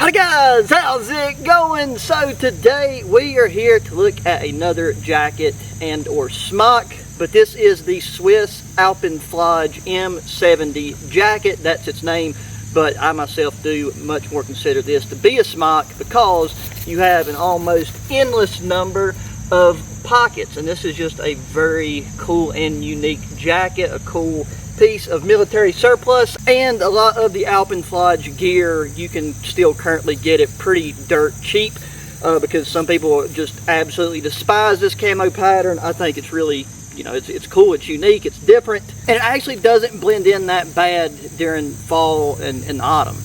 Hi guys, how's it going? So today we are here to look at another jacket and or smock, but this is the Swiss Alpenflage M70 jacket. That's its name, but I myself do much more consider this to be a smock because you have an almost endless number of pockets, and this is just a very cool and unique jacket, a cool piece of military surplus. And a lot of the Alpenflage gear, you can still currently get it pretty dirt cheap because some people just absolutely despise this camo pattern. I think it's really, you know, it's cool, it's unique, it's different, and it actually doesn't blend in that bad during fall and autumn.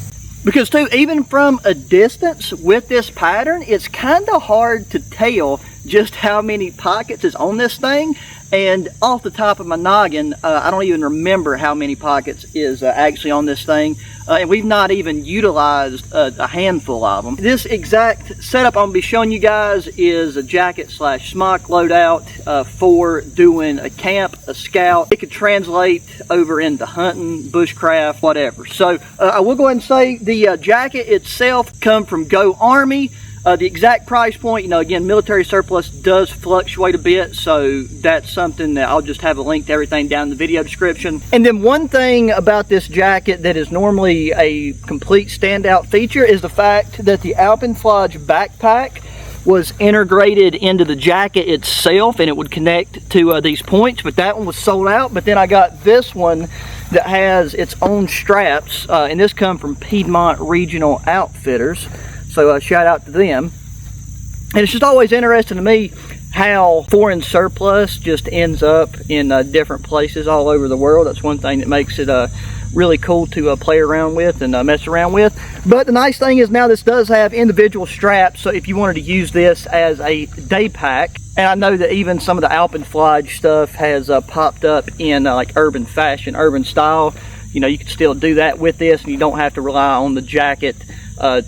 Because too, even from a distance with this pattern, it's kind of hard to tell just how many pockets is on this thing. And off the top of my noggin, I don't even remember how many pockets is actually on this thing. And we've not even utilized a handful of them. This exact setup I'm going to be showing you guys is a jacket slash smock loadout for doing a camp, a scout. It could translate over into hunting, bushcraft, whatever. So I will go ahead and say the jacket itself come from Go Army. The exact price point, you know, again, military surplus does fluctuate a bit, so that's something that I'll just have a link to everything down in the video description. And then one thing about this jacket that is normally a complete standout feature is the fact that the Alpenflage backpack was integrated into the jacket itself, and it would connect to these points, but that one was sold out. But then I got this one that has its own straps, and this come from Piedmont Regional Outfitters. So shout out to them. And it's just always interesting to me how foreign surplus just ends up in different places all over the world. That's one thing that makes it really cool to play around with and mess around with. But the nice thing is now this does have individual straps, so if you wanted to use this as a day pack, and I know that even some of the Alpenflage stuff has popped up in like urban fashion, urban style. You know, you can still do that with this, and you don't have to rely on the jacket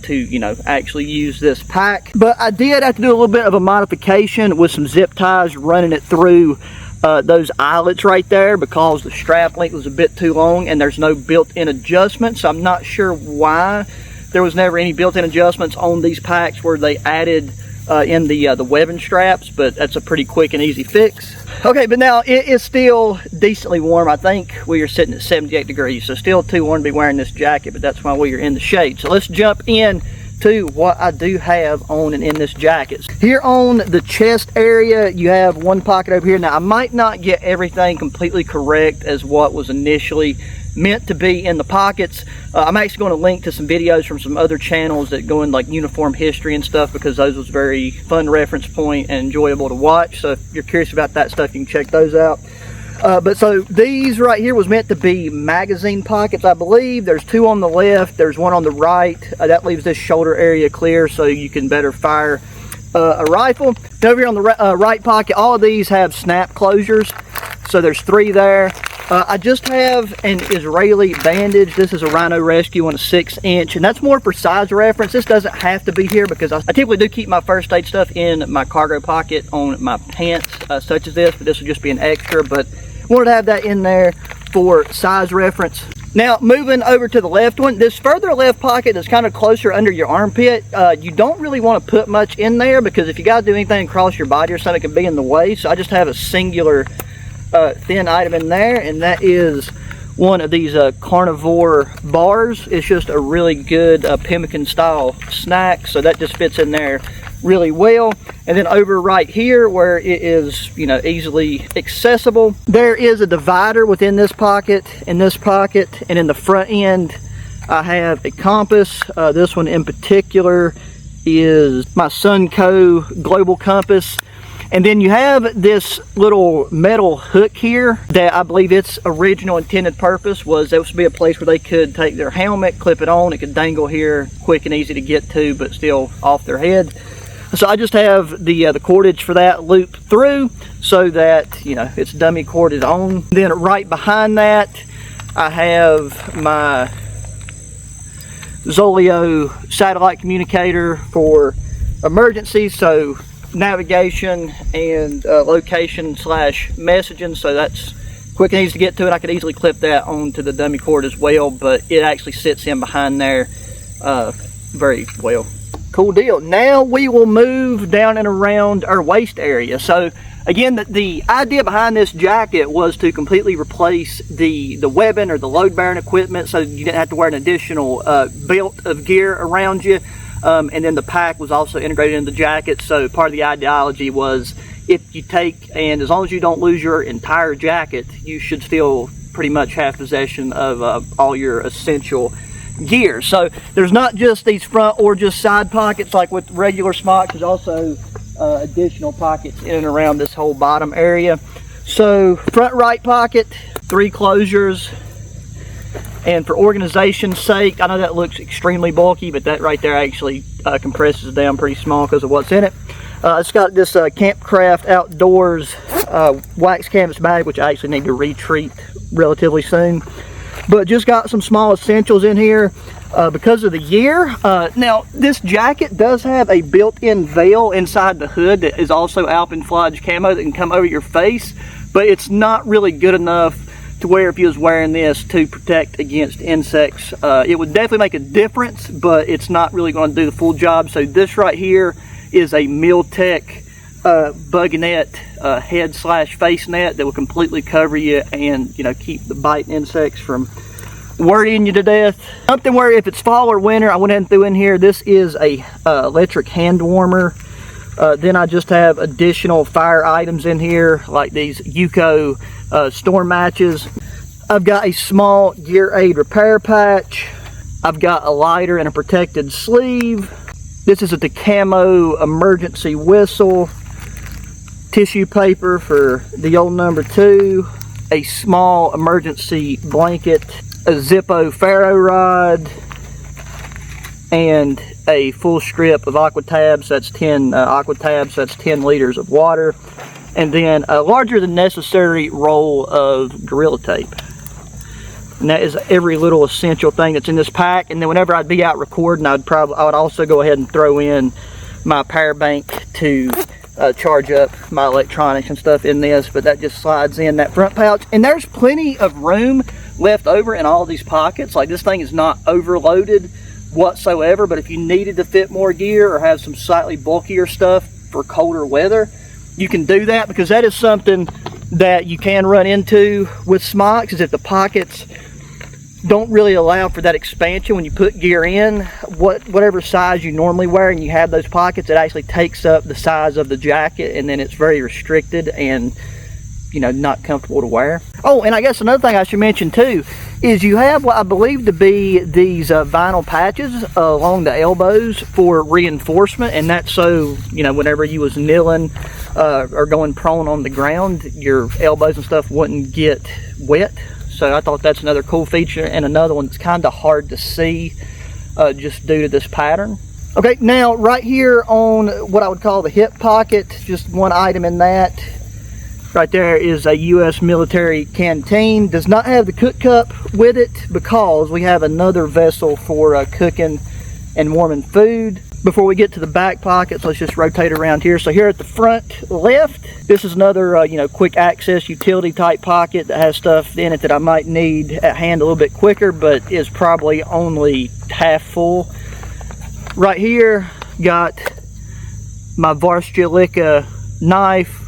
to, you know, actually use this pack. But I did have to do a little bit of a modification with some zip ties, running it through those eyelets right there because the strap length was a bit too long and there's no built-in adjustment. So I'm not sure why there was never any built-in adjustments on these packs where they added in the webbing straps, but that's a pretty quick and easy fix. Okay, but now it is still decently warm. I think we are sitting at 78 degrees, so still too warm to be wearing this jacket, but that's why we are in the shade. So let's jump in to what I do have on and in this jacket. Here on the chest area, you have one pocket over here. Now I might not get everything completely correct as what was initially meant to be in the pockets. I'm actually going to link to some videos from some other channels that go in like uniform history and stuff, because those was very fun reference point and enjoyable to watch. So if you're curious about that stuff, you can check those out. But so these right here was meant to be magazine pockets, I believe. There's two on the left, there's one on the right. That leaves this shoulder area clear so you can better fire a rifle. And over here on the right pocket, all of these have snap closures. So there's three there. I just have an Israeli bandage. This is a Rhino Rescue on a 6-inch, and that's more for size reference. This doesn't have to be here because I typically do keep my first aid stuff in my cargo pocket on my pants, such as this, but this will just be an extra. But wanted to have that in there for size reference. Now moving over to the left one, this further left pocket is kind of closer under your armpit. You don't really want to put much in there because if you got to do anything across your body or something, it can be in the way. So I just have a singular thin item in there, and that is one of these carnivore bars. It's just a really good pemmican style snack, so that just fits in there really well. And then over right here where it is, you know, easily accessible, there is a divider within this pocket and this pocket, and in the front end I have a compass. This one in particular is my Sunco Global Compass. And then you have this little metal hook here that I believe its original intended purpose was that would be a place where they could take their helmet, clip it on, it could dangle here, quick and easy to get to, but still off their head. So I just have the cordage for that loop through so that, you know, it's dummy corded on. Then right behind that, I have my Zoleo satellite communicator for emergencies, so navigation and location slash messaging, so that's quick and easy to get to it. I could easily clip that onto the dummy cord as well, but it actually sits in behind there very well. Cool deal. Now we will move down and around our waist area. So again, the idea behind this jacket was to completely replace the webbing or the load bearing equipment, so you didn't have to wear an additional belt of gear around you. And then the pack was also integrated in the jacket. So part of the ideology was, if you take, and as long as you don't lose your entire jacket, you should still pretty much have possession of all your essential gear. So there's not just these front or just side pockets like with regular smocks. There's also additional pockets in and around this whole bottom area. So front right pocket, 3 closures. And for organization's sake, I know that looks extremely bulky, but that right there actually compresses down pretty small because of what's in it. It's got this Campcraft Outdoors wax canvas bag, which I actually need to retreat relatively soon. But just got some small essentials in here because of the year. Now, this jacket does have a built-in veil inside the hood that is also Alpenflage camo that can come over your face, but it's not really good enough to where if you was wearing this to protect against insects. It would definitely make a difference, but it's not really going to do the full job. So this right here is a Miltech bug net head/face net that will completely cover you and, you know, keep the biting insects from worrying you to death. Something where if it's fall or winter, I went ahead and threw in here, this is a electric hand warmer. Then I just have additional fire items in here, like these Yuko storm matches. I've got a small gear aid repair patch. I've got a lighter and a protected sleeve. This is a camo emergency whistle. Tissue paper for the old number 2. A small emergency blanket. A Zippo ferro rod. And a full strip of aqua tabs. That's 10 aqua tabs. That's 10 liters of water. And then a larger than necessary roll of Gorilla Tape. And that is every little essential thing that's in this pack. And then whenever I'd be out recording, I would also go ahead and throw in my power bank to charge up my electronics and stuff in this. But that just slides in that front pouch. And there's plenty of room left over in all these pockets. Like, this thing is not overloaded whatsoever, but if you needed to fit more gear or have some slightly bulkier stuff for colder weather, you can do that, because that is something that you can run into with smocks, is if the pockets don't really allow for that expansion when you put gear in. Whatever size you normally wear and you have those pockets, it actually takes up the size of the jacket, and then it's very restricted and, you know, not comfortable to wear. Oh, and I guess another thing I should mention too is you have what I believe to be these vinyl patches along the elbows for reinforcement, and that's so, you know, whenever you was kneeling or going prone on the ground, your elbows and stuff wouldn't get wet. So I thought that's another cool feature, and another one that's kind of hard to see just due to this pattern. Okay, now right here on what I would call the hip pocket, just one item in that. Right there is a U.S. military canteen. Does not have the cook cup with it because we have another vessel for cooking and warming food. Before we get to the back pockets, let's just rotate around here. So here at the front left, this is another you know, quick access utility type pocket that has stuff in it that I might need at hand a little bit quicker, but is probably only half full. Right here, got my Varsjolika knife.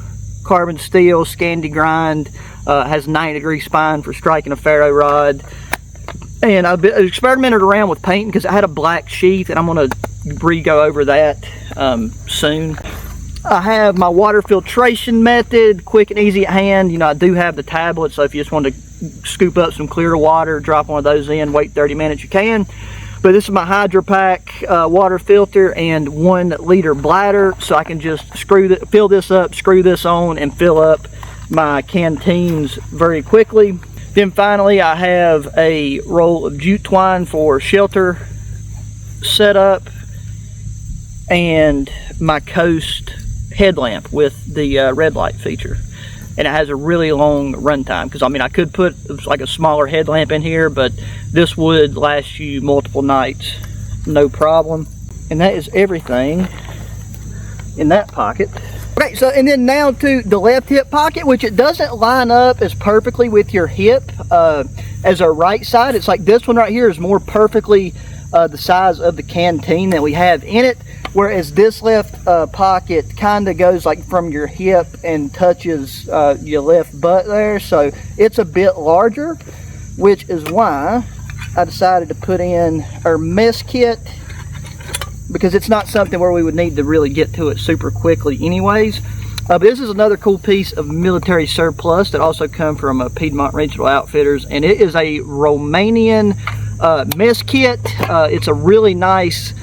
Carbon steel, Scandi grind, has 90-degree spine for striking a ferro rod. And I've experimented around with painting because I had a black sheath, and I'm going to re-go over that soon. I have my water filtration method, quick and easy at hand. You know, I do have the tablet, so if you just want to scoop up some clear water, drop one of those in, wait 30 minutes, you can. But this is my Hydro Pack water filter and 1 liter bladder, so I can just fill this up, screw this on, and fill up my canteens very quickly. Then finally, I have a roll of jute twine for shelter setup, and my Coast headlamp with the red light feature. And it has a really long runtime, because I mean, I could put like a smaller headlamp in here, but this would last you multiple nights, no problem. And that is everything in that pocket. Okay, so and then now to the left hip pocket, which it doesn't line up as perfectly with your hip as our right side. It's like this one right here is more perfectly the size of the canteen that we have in it, whereas this left pocket kind of goes like from your hip and touches your left butt there, so it's a bit larger, which is why I decided to put in our mess kit, because it's not something where we would need to really get to it super quickly anyways. But this is another cool piece of military surplus that also come from Piedmont Regional Outfitters, and it is a Romanian mess kit. It's a really nice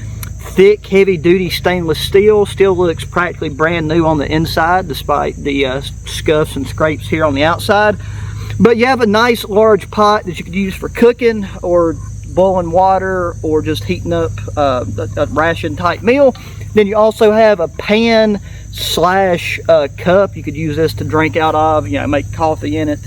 thick heavy-duty stainless steel. Still looks practically brand new on the inside despite the scuffs and scrapes here on the outside. But you have a nice large pot that you could use for cooking or boiling water or just heating up a ration type meal. Then you also have a pan slash cup. You could use this to drink out of, you know, make coffee in it.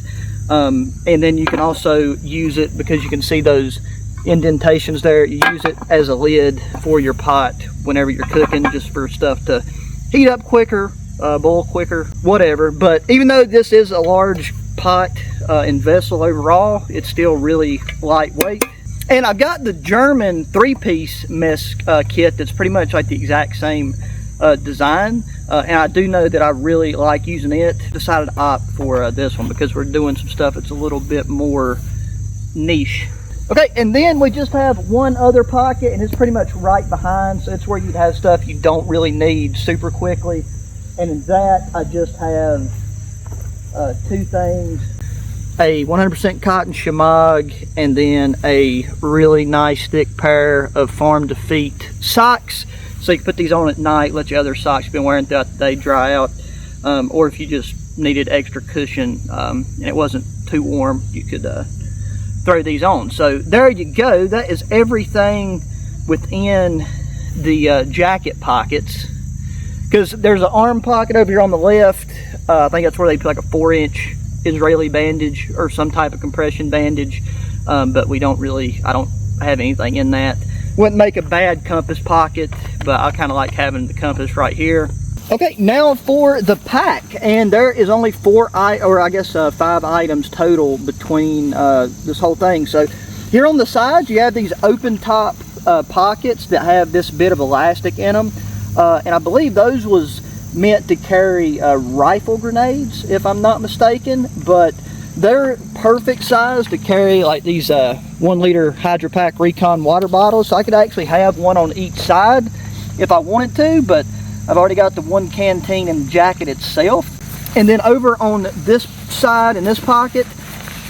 And then you can also use it, because you can see those indentations there, you use it as a lid for your pot whenever you're cooking, just for stuff to heat up quicker, boil quicker, whatever. But even though this is a large pot and vessel overall, it's still really lightweight. And I've got the German 3-piece mess kit that's pretty much like the exact same design, and I do know that I really like using it. Decided to opt for this one because we're doing some stuff that's a little bit more niche. Okay, and then we just have one other pocket, and it's pretty much right behind, so it's where you'd have stuff you don't really need super quickly. And in that, I just have two things: a 100% cotton shamag, and then a really nice thick pair of farm to feet socks. So you can put these on at night, let your other socks you've been wearing throughout the day dry out, or if you just needed extra cushion and it wasn't too warm, you could throw these on. So there you go. That is everything within the jacket pockets, because there's an arm pocket over here on the left. I think that's where they put like a 4-inch Israeli bandage or some type of compression bandage, but we don't really, I don't have anything in that. Wouldn't make a bad compass pocket, but I kind of like having the compass right here. Okay, now for the pack, and there is only 5 items total between this whole thing. So here on the sides, you have these open top pockets that have this bit of elastic in them, and I believe those was meant to carry rifle grenades, if I'm not mistaken, but they're perfect size to carry like these 1-liter Hydro Pack Recon water bottles. So I could actually have one on each side if I wanted to, but I've already got the one canteen and the jacket itself. And then over on this side in this pocket,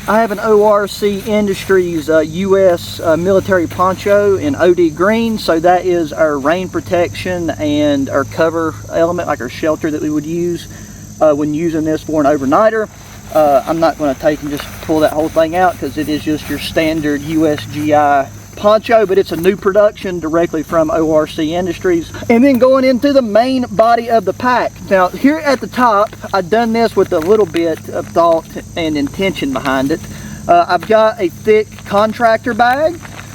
I have an ORC Industries US military poncho in OD green. So that is our rain protection and our cover element, like our shelter that we would use when using this for an overnighter. I'm not going to take and just pull that whole thing out, because it is just your standard USGI poncho, but it's a new production directly from ORC Industries. And then going into the main body of the pack. Now here at the top, I've done this with a little bit of thought and intention behind it. I've got a thick contractor bag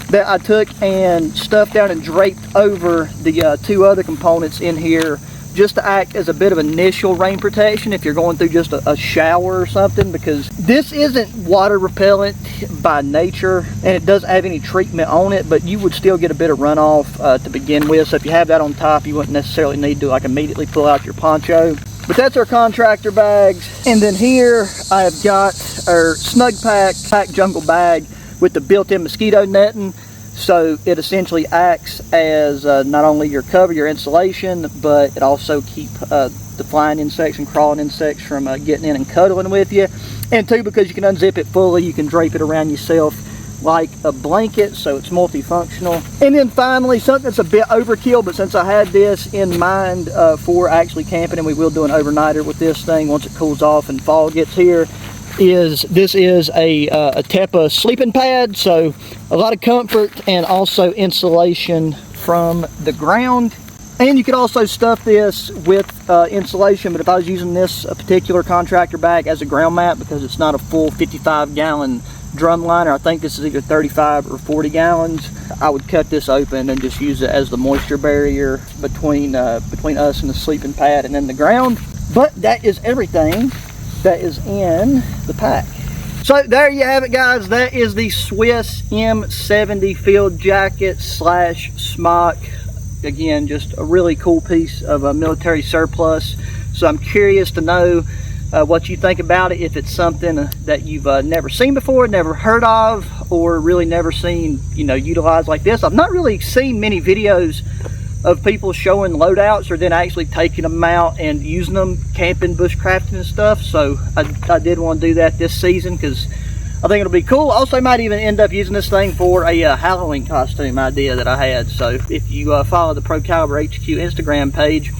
that I took and stuffed down and draped over the 2 other components in here, just to act as a bit of initial rain protection if you're going through just a shower or something, because this isn't water repellent by nature and it doesn't have any treatment on it, but you would still get a bit of runoff to begin with. So if you have that on top, you wouldn't necessarily need to like immediately pull out your poncho. But that's our contractor bags. And then here I have got our Snug Pack Jungle bag with the built-in mosquito netting. So it essentially acts as not only your cover, your insulation, but it also keep the flying insects and crawling insects from getting in and cuddling with you. And 2, because you can unzip it fully, you can drape it around yourself like a blanket, so it's multifunctional. And then finally, something that's a bit overkill, but since I had this in mind for actually camping, and we will do an overnighter with this thing once it cools off and fall gets here, this is a Tepa sleeping pad, so a lot of comfort and also insulation from the ground. And you could also stuff this with insulation, but if I was using this particular contractor bag as a ground mat, because it's not a full 55-gallon drum liner, I think this is either 35 or 40 gallons, I would cut this open and just use it as the moisture barrier between us and the sleeping pad and then the ground. But that is everything that is in the pack. So there you have it, guys. That is the Swiss M70 field jacket slash smock. Again, just a really cool piece of a military surplus. So I'm curious to know what you think about it, if it's something that you've never seen before, never heard of, or really never seen, you know, utilized like this. I've not really seen many videos of people showing loadouts or then actually taking them out and using them camping, bushcrafting and stuff. So I did want to do that this season because I think it'll be cool. Also might even end up using this thing for a Halloween costume idea that I had. So if you follow the ProCaliber HQ Instagram page,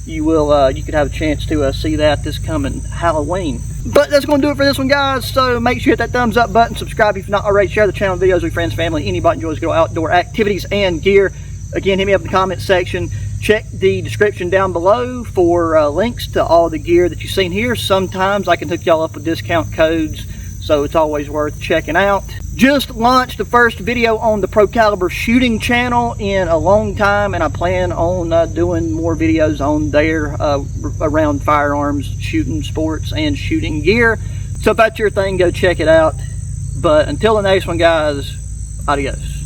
you will you could have a chance to see that this coming Halloween. But that's going to do it for this one, guys. So make sure you hit that thumbs up button, subscribe if you're not already, share the channel videos with friends, family, anybody enjoys good outdoor activities and gear. Again, hit me up in the comment section. Check the description down below for links to all the gear that you've seen here. Sometimes I can hook y'all up with discount codes, so it's always worth checking out. Just launched the first video on the ProCaliber shooting channel in a long time, and I plan on doing more videos on there around firearms, shooting sports, and shooting gear. So if that's your thing, go check it out. But until the next one, guys, adios.